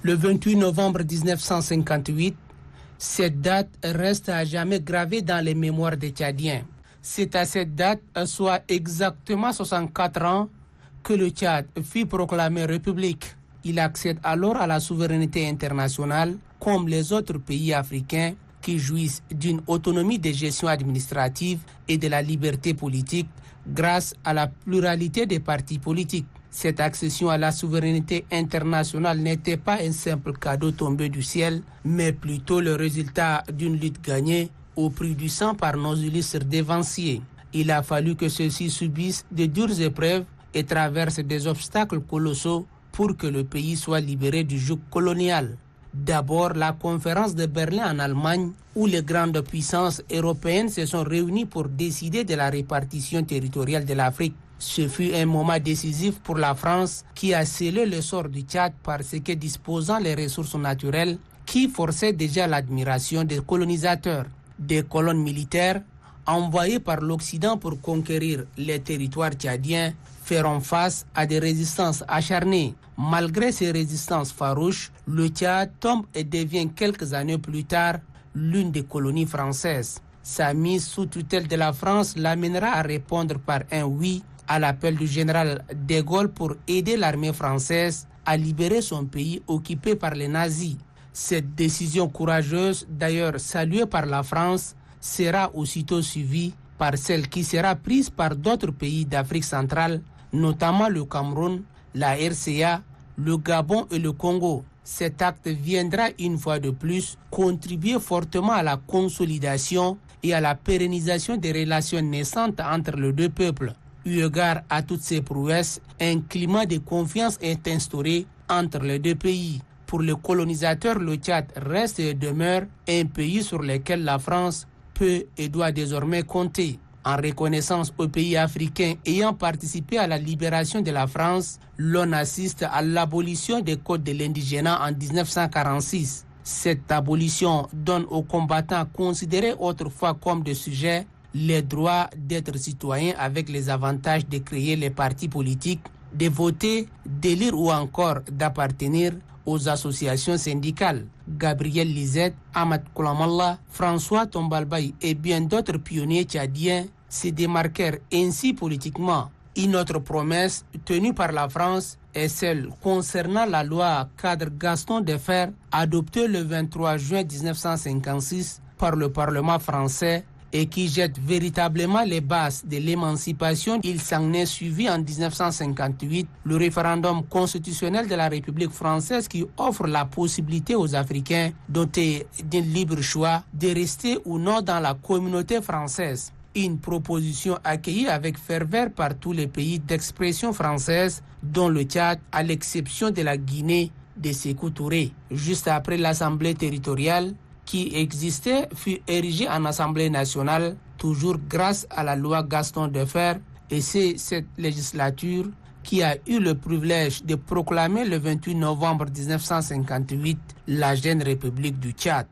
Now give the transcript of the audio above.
Le 28 novembre 1958, cette date reste à jamais gravée dans les mémoires des Tchadiens. C'est à cette date, soit exactement 64 ans, que le Tchad fut proclamé république. Il accède alors à la souveraineté internationale, comme les autres pays africains qui jouissent d'une autonomie de gestion administrative et de la liberté politique grâce à la pluralité des partis politiques. Cette accession à la souveraineté internationale n'était pas un simple cadeau tombé du ciel, mais plutôt le résultat d'une lutte gagnée au prix du sang par nos illustres dévanciers. Il a fallu que ceux-ci subissent de dures épreuves et traversent des obstacles colossaux pour que le pays soit libéré du joug colonial. D'abord, la conférence de Berlin en Allemagne, où les grandes puissances européennes se sont réunies pour décider de la répartition territoriale de l'Afrique. Ce fut un moment décisif pour la France qui a scellé le sort du Tchad parce que disposant les ressources naturelles qui forçaient déjà l'admiration des colonisateurs. Des colonnes militaires envoyées par l'Occident pour conquérir les territoires tchadiens feront face à des résistances acharnées. Malgré ces résistances farouches, le Tchad tombe et devient quelques années plus tard l'une des colonies françaises. Sa mise sous tutelle de la France l'amènera à répondre par un oui à l'appel du général de Gaulle pour aider l'armée française à libérer son pays occupé par les nazis. Cette décision courageuse, d'ailleurs saluée par la France, sera aussitôt suivie par celle qui sera prise par d'autres pays d'Afrique centrale, notamment le Cameroun, la RCA, le Gabon et le Congo. Cet acte viendra une fois de plus contribuer fortement à la consolidation et à la pérennisation des relations naissantes entre les deux peuples. Eu égard à toutes ces prouesses, un climat de confiance est instauré entre les deux pays. Pour les colonisateurs, le Tchad reste et demeure un pays sur lequel la France peut et doit désormais compter. En reconnaissance aux pays africains ayant participé à la libération de la France, l'on assiste à l'abolition des codes de l'indigénat en 1946. Cette abolition donne aux combattants considérés autrefois comme des sujets les droits d'être citoyens avec les avantages de créer les partis politiques, de voter, d'élire ou encore d'appartenir aux associations syndicales. Gabriel Lizette, Ahmad Koulamallah, François Tombalbaye et bien d'autres pionniers tchadiens se démarquèrent ainsi politiquement. Une autre promesse tenue par la France est celle concernant la loi cadre Gaston Defferre adoptée le 23 juin 1956 par le Parlement français et qui jette véritablement les bases de l'émancipation. Il s'en est suivi en 1958 le référendum constitutionnel de la République française qui offre la possibilité aux Africains dotés d'un libre choix de rester ou non dans la communauté française. Une proposition accueillie avec ferveur par tous les pays d'expression française, dont le Tchad, à l'exception de la Guinée de Sékou Touré. Juste après l'Assemblée territoriale, qui existait, fut érigée en Assemblée nationale, toujours grâce à la loi Gaston Defferre, et c'est cette législature qui a eu le privilège de proclamer le 28 novembre 1958 la jeune République du Tchad.